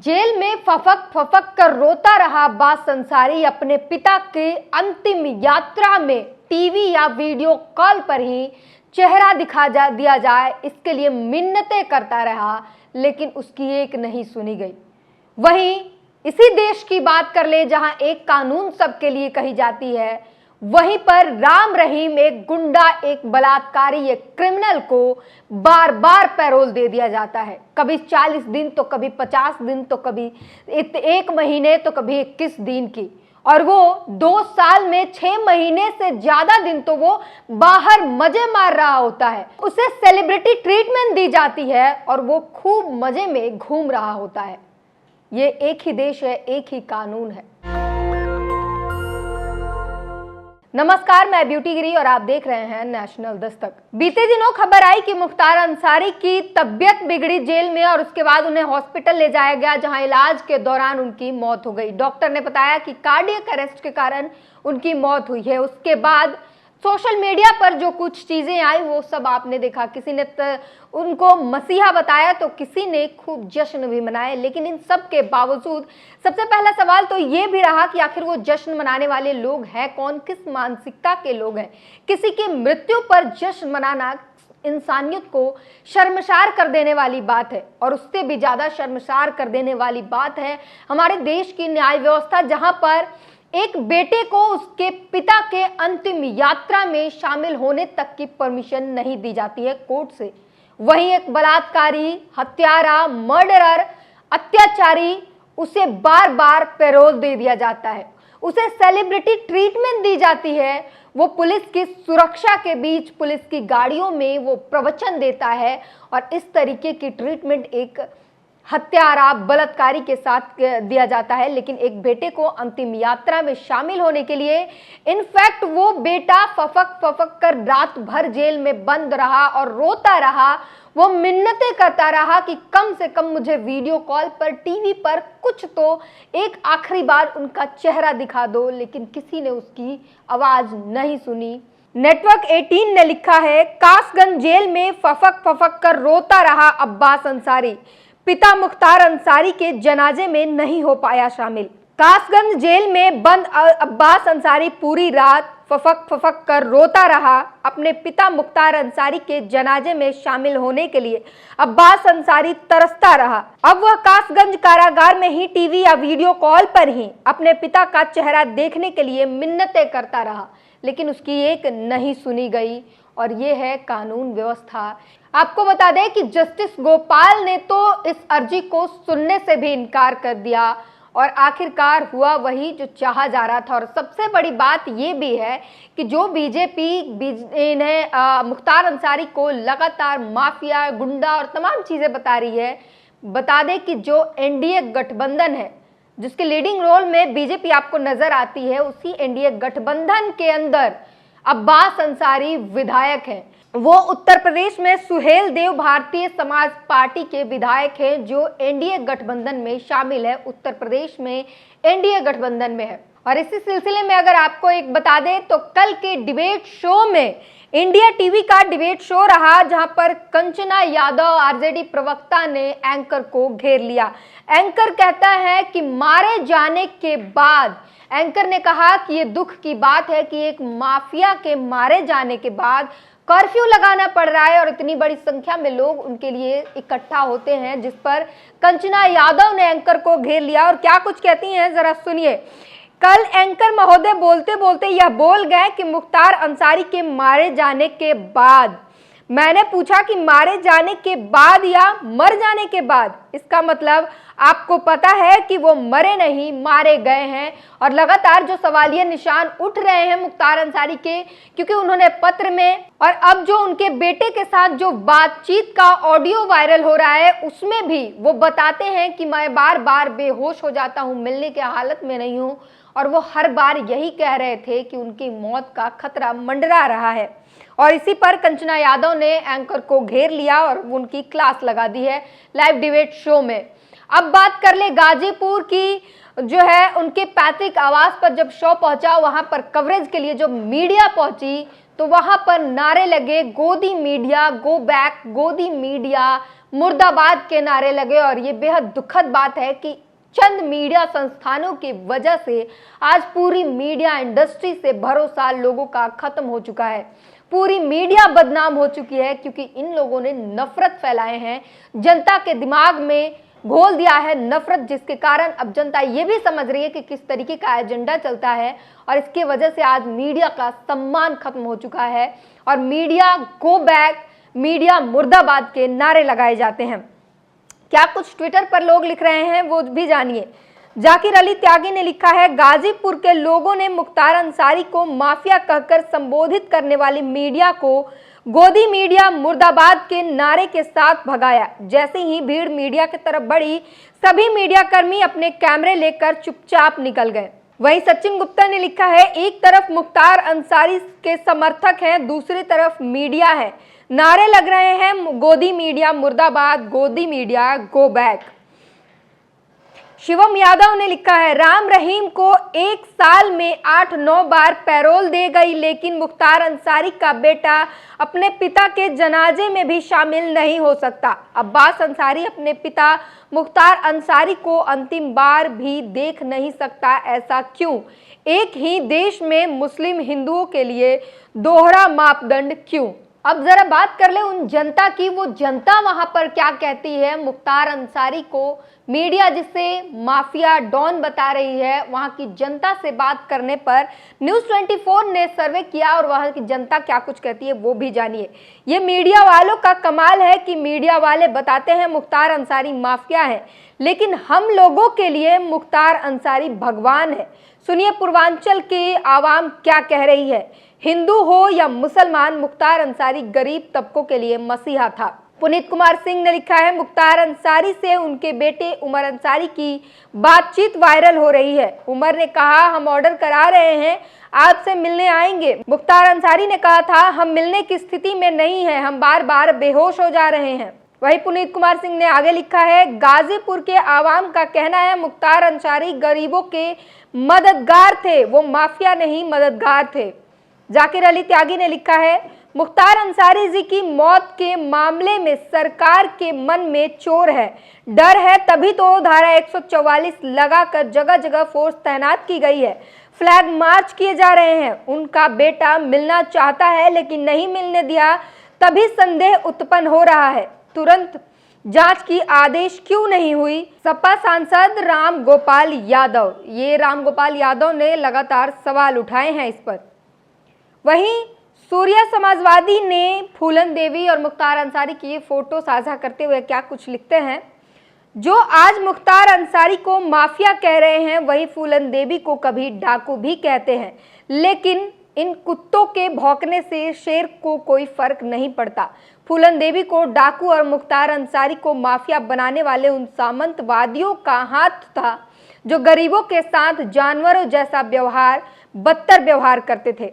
Jail में फफक फफक कर रोता रहा अब्बास अंसारी अपने पिता के अंतिम यात्रा में टीवी या वीडियो कॉल पर ही चेहरा दिया जाए इसके लिए मिन्नतें करता रहा, लेकिन उसकी एक नहीं सुनी गई। वहीं इसी देश की बात कर ले जहां एक कानून सबके लिए कही जाती है, वहीं पर राम रहीम एक गुंडा, एक बलात्कारी, एक क्रिमिनल को बार बार पैरोल दे दिया जाता है। कभी 40 दिन तो कभी 50 दिन तो कभी 1 महीने तो कभी 21 दिन की, और वो 2 साल में 6 महीने से ज्यादा दिन तो वो बाहर मजे मार रहा होता है। उसे सेलिब्रिटी ट्रीटमेंट दी जाती है और वो खूब मजे में घूम रहा होता है। ये एक ही देश है, एक ही कानून है। नमस्कार, मैं ब्यूटी गिरी और आप देख रहे हैं नेशनल दस्तक। बीते दिनों खबर आई कि मुख्तार अंसारी की तबीयत बिगड़ी जेल में और उसके बाद उन्हें हॉस्पिटल ले जाया गया, जहां इलाज के दौरान उनकी मौत हो गई। डॉक्टर ने बताया कि कार्डियक अरेस्ट के कारण उनकी मौत हुई है। उसके बाद सोशल मीडिया पर जो कुछ चीजें आई वो सब आपने देखा। किसी ने उनको मसीहा बताया तो किसी ने खूब जश्न भी मनाए, लेकिन इन सब के बावजूद सबसे पहला सवाल तो ये भी रहा कि आखिर वो जश्न मनाने वाले लोग हैं कौन, किस मानसिकता के लोग हैं। किसी की मृत्यु पर जश्न मनाना इंसानियत को शर्मसार कर देने वाली बात है, और उससे भी ज्यादा शर्मसार कर देने वाली बात है हमारे देश की न्याय व्यवस्था, जहां पर एक बेटे को उसके पिता के अंतिम यात्रा में शामिल होने तक की परमिशन नहीं दी जाती है कोर्ट से। वहीं एक बलात्कारी, हत्यारा, मर्डरर, अत्याचारी, उसे बार बार पैरोल दे दिया जाता है, उसे सेलिब्रिटी ट्रीटमेंट दी जाती है। वो पुलिस की सुरक्षा के बीच पुलिस की गाड़ियों में वो प्रवचन देता है, और इस तरीके की ट्रीटमेंट एक हत्यारा, बलात्कारी के साथ दिया जाता है। लेकिन एक बेटे को अंतिम यात्रा में शामिल होने के लिए इनफैक्ट वो बेटा फफक फफक कर रात भर जेल में बंद रहा और रोता रहा। वो मिन्नतें करता रहा कि कम से कम मुझे वीडियो कॉल पर, टीवी पर कुछ तो एक आखिरी बार उनका चेहरा दिखा दो, लेकिन किसी ने उसकी आवाज नहीं सुनी। नेटवर्क 18 ने लिखा है, कासगंज जेल में फफक फफक कर रोता रहा अब्बास अंसारी, पिता मुख्तार अंसारी के जनाजे में नहीं हो पाया शामिल। कासगंज जेल में बंद अब्बास अंसारी पूरी रात फफक फफक कर रोता रहा। अपने पिता मुख्तार अंसारी के जनाजे में शामिल होने के लिए अब्बास अंसारी तरसता रहा। अब वह कासगंज कारागार में ही टीवी या वीडियो कॉल पर ही अपने पिता का चेहरा देखने के लिए मिन्नतें करता रहा, लेकिन उसकी एक नहीं सुनी गई, और ये है कानून व्यवस्था। आपको बता दें कि जस्टिस गोपाल ने तो इस अर्जी को सुनने से भी इनकार कर दिया, और आखिरकार हुआ वही जो चाहा जा रहा था। और सबसे बड़ी बात ये भी है कि जो बीजेपी इन्हें मुख्तार अंसारी को लगातार माफिया, गुंडा और तमाम चीज़ें बता रही है, बता दें कि जो एनडीए गठबंधन है जिसके लीडिंग रोल में बीजेपी आपको नजर आती है, उसी एनडीए गठबंधन के अंदर अब्बास अंसारी विधायक हैं। वो उत्तर प्रदेश में सुहेल देव भारतीय समाज पार्टी के विधायक हैं, जो एनडीए गठबंधन में शामिल है, उत्तर प्रदेश में एनडीए गठबंधन में है। और इसी सिलसिले में अगर आपको एक बता दें तो कल के डिबेट शो में, इंडिया टीवी का डिबेट शो रहा, जहां पर कंचना यादव आरजेडी प्रवक्ता ने एंकर को घेर लिया। एंकर कहता है कि मारे जाने के बाद, एंकर ने कहा कि ये दुख की बात है कि एक माफिया के मारे जाने के बाद कर्फ्यू लगाना पड़ रहा है और इतनी बड़ी संख्या में लोग उनके लिए इकट्ठा होते हैं, जिस पर कंचना यादव ने एंकर को घेर लिया। और क्या कुछ कहती हैं जरा सुनिए। कल एंकर महोदय बोलते बोलते यह बोल गए कि मुख्तार अंसारी के मारे जाने के बाद। मैंने पूछा कि मारे जाने के बाद या मर जाने के बाद। इसका मतलब आपको पता है कि वो मरे नहीं, मारे गए हैं। और लगातार जो सवालिया निशान उठ रहे हैं मुख्तार अंसारी के, क्योंकि उन्होंने पत्र में और अब जो उनके बेटे के साथ जो बातचीत का ऑडियो वायरल हो रहा है, उसमें भी वो बताते हैं कि मैं बार बार बेहोश हो जाता हूँ, मिलने की हालत में नहीं हूँ। और वो हर बार यही कह रहे थे कि उनकी मौत का खतरा मंडरा रहा है। और इसी पर कंचना यादव ने एंकर को घेर लिया और उनकी क्लास लगा दी है लाइव डिबेट शो में। अब बात कर ले गाजीपुर की, जो है उनके पैतृक आवास पर जब शो पहुंचा, वहां पर कवरेज के लिए जो मीडिया पहुंची तो वहां पर नारे लगे, गोदी मीडिया गो बैक, गोदी मीडिया मुर्दाबाद के नारे लगे। और ये बेहद दुखद बात है कि चंद मीडिया संस्थानों की वजह से आज पूरी मीडिया इंडस्ट्री से भरोसा लोगों का खत्म हो चुका है। पूरी मीडिया बदनाम हो चुकी है क्योंकि इन लोगों ने नफरत फैलाए हैं, जनता के दिमाग में घोल दिया है नफरत, जिसके कारण अब जनता ये भी समझ रही है कि किस तरीके का एजेंडा चलता है। और इसके वजह से आज मीडिया का सम्मान खत्म हो चुका है और मीडिया गो बैक, मीडिया मुर्दाबाद के नारे लगाए जाते हैं। क्या कुछ ट्विटर पर लोग लिख रहे हैं वो भी जानिए। जाकिर अली त्यागी ने लिखा है, गाजीपुर के लोगों ने मुख्तार अंसारी को माफिया कहकर संबोधित करने वाली मीडिया को गोदी मीडिया मुर्दाबाद के नारे के साथ भगाया। जैसे ही भीड़ मीडिया की तरफ बढ़ी, सभी मीडिया कर्मी अपने कैमरे लेकर चुपचाप निकल गए। वहीं सचिन गुप्ता ने लिखा है, एक तरफ मुख्तार अंसारी के समर्थक हैं, दूसरी तरफ मीडिया है, नारे लग रहे हैं गोदी मीडिया मुर्दाबाद, गोदी media go back. Shivam Yadav ने लिखा है, राम रहीम को एक साल में 8-9 बार पैरोल दे गई, लेकिन मुख्तार अंसारी का बेटा अपने पिता के जनाजे में भी शामिल नहीं हो सकता। अब्बास अंसारी अपने पिता मुख्तार अंसारी को अंतिम बार भी देख नहीं सकता, ऐसा क्यों? एक ही देश में मुस्लिम हिंदुओं के लिए दोहरा मापदंड क्यों? अब जरा बात कर ले उन जनता की, वो जनता वहां पर क्या कहती है। मुख्तार अंसारी को मीडिया जिसे माफिया डॉन बता रही है, वहां की जनता से बात करने पर न्यूज़ 24 ने सर्वे किया और वहां की जनता क्या कुछ कहती है वो भी जानिए। ये मीडिया वालों का कमाल है कि मीडिया वाले बताते हैं मुख्तार अंसारी माफिया है, लेकिन हम लोगों के लिए मुख्तार अंसारी भगवान है। सुनिए पूर्वांचल की आवाम क्या कह रही है। हिंदू हो या मुसलमान, मुख्तार अंसारी गरीब तबकों के लिए मसीहा था। पुनीत कुमार सिंह ने लिखा है, मुख्तार अंसारी से उनके बेटे उमर अंसारी की बातचीत वायरल हो रही है। उमर ने कहा, हम ऑर्डर करा रहे हैं, आपसे मिलने आएंगे। मुख्तार अंसारी ने कहा था, हम मिलने की स्थिति में नहीं हैं, हम बार बार बेहोश हो जा रहे हैं। वही पुनीत कुमार सिंह ने आगे लिखा है, गाजीपुर के आवाम का कहना है मुख्तार अंसारी गरीबों के मददगार थे, वो माफिया नहीं मददगार थे। जाकिर अली त्यागी ने लिखा है, मुख्तार अंसारी जी की मौत के मामले में सरकार के मन में चोर है, डर है, तभी तो धारा 144 लगाकर जगह जगह फोर्स तैनात की गई है, फ्लैग मार्च किए जा रहे हैं। उनका बेटा मिलना चाहता है लेकिन नहीं मिलने दिया, तभी संदेह उत्पन्न हो रहा है। तुरंत जांच की आदेश क्यों नहीं हुई? सपा सांसद राम गोपाल यादव, ये राम गोपाल यादव ने लगातार सवाल उठाए हैं इस पर। वहीं सूर्या समाजवादी ने फूलन देवी और मुख्तार अंसारी की फोटो साझा करते हुए क्या कुछ लिखते हैं, जो आज मुख्तार अंसारी को माफिया कह रहे हैं, वही फूलन देवी को कभी डाकू भी कहते हैं, लेकिन इन कुत्तों के भौंकने से शेर को कोई फर्क नहीं पड़ता। फूलन देवी को डाकू और मुख्तार अंसारी को माफिया बनाने वाले उन सामंतवादियों का हाथ था जो गरीबों के साथ जानवरों जैसा व्यवहार, बदतर व्यवहार करते थे।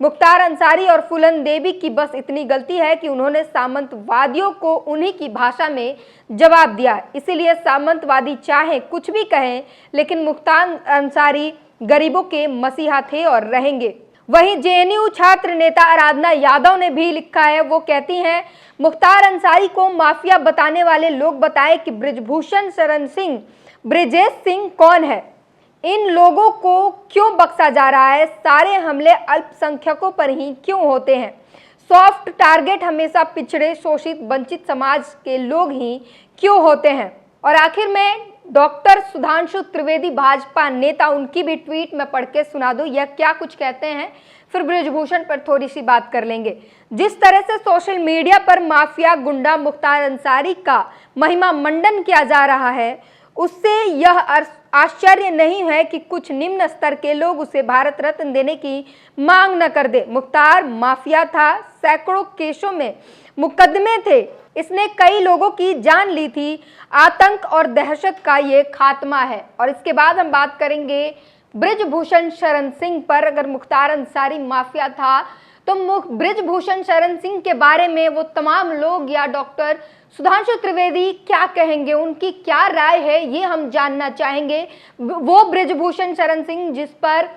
मुख्तार अंसारी और फूलन देवी की बस इतनी गलती है कि उन्होंने सामंतवादियों को उन्हीं की भाषा में जवाब दिया। इसीलिए सामंतवादी चाहे कुछ भी कहें, लेकिन मुख्तार अंसारी गरीबों के मसीहा थे और रहेंगे। वहीं जेएनयू छात्र नेता आराधना यादव ने भी लिखा है, वो कहती हैं, मुख्तार अंसारी को माफिया बताने वाले लोग बताएं कि ब्रिजभूषण शरण सिंह, ब्रिजेश सिंह कौन है? इन लोगों को क्यों बख्शा जा रहा है? सारे हमले अल्पसंख्यकों पर ही क्यों होते हैं? सॉफ्ट टारगेट हमेशा पिछड़े, शोषित, वंचित समाज के लोग ही क्यों होते हैं? और आखिर में डॉक्टर सुधांशु त्रिवेदी भाजपा नेता, उनकी भी ट्वीट में पढ़ के सुना दो, यह क्या कुछ कहते हैं, फिर ब्रिजभूषण पर थोड़ी सी बात कर लेंगे। जिस तरह से सोशल मीडिया पर माफिया गुंडा मुख्तार अंसारी का महिमा मंडन किया जा रहा है, उससे यह आश्चर्य नहीं है कि कुछ निम्न स्तर के लोग उसे भारत रत्न देने की मांग न कर दे। मुख्तार माफिया था, सैकड़ों केसों में मुकदमे थे, इसने कई लोगों की जान ली थी। आतंक और दहशत का ये खात्मा है। और इसके बाद हम बात करेंगे ब्रिजभूषण शरण सिंह पर। अगर मुख्तार अंसारी माफिया था तो ब्रिजभूषण शरण सिंह के बारे में वो तमाम लोग या डॉक्टर सुधांशु त्रिवेदी क्या कहेंगे, उनकी क्या राय है, ये हम जानना चाहेंगे। वो ब्रिजभूषण शरण सिंह जिस पर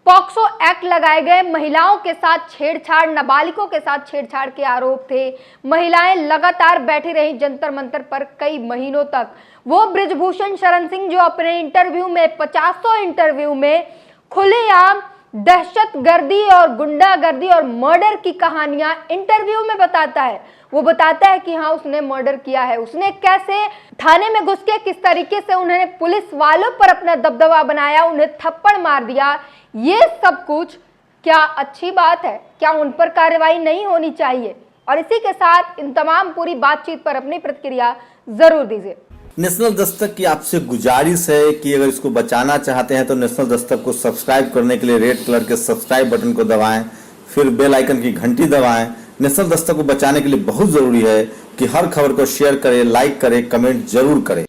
पॉक्सो एक्ट लगाए गए, महिलाओं के साथ छेड़छाड़, नाबालिगों के साथ छेड़छाड़ के आरोप थे। महिलाएं लगातार बैठी रही जंतर मंतर पर कई महीनों तक। वो बृजभूषण शरण सिंह जो अपने इंटरव्यू में 50 इंटरव्यू में खुलेआम दहशतगर्दी और गुंडागर्दी और मर्डर की कहानियां इंटरव्यू में बताता है। वो बताता है कि हाँ उसने मर्डर किया है, उसने कैसे थाने में घुस के किस तरीके से उन्होंने पुलिस वालों पर अपना दबदबा बनाया, उन्हें थप्पड़ मार दिया। ये सब कुछ क्या अच्छी बात है? क्या उन पर कार्रवाई नहीं होनी चाहिए? और इसी के साथ इन तमाम पूरी बातचीत पर अपनी प्रतिक्रिया जरूर दीजिए। नेशनल दस्तक की आपसे गुजारिश है कि अगर इसको बचाना चाहते हैं तो नेशनल दस्तक को सब्सक्राइब करने के लिए रेड कलर के सब्सक्राइब बटन को दबाएं, फिर बेल आइकन की घंटी दबाएं। नेशनल दस्तक को बचाने के लिए बहुत जरूरी है कि हर खबर को शेयर करें, लाइक करें, कमेंट जरूर करें।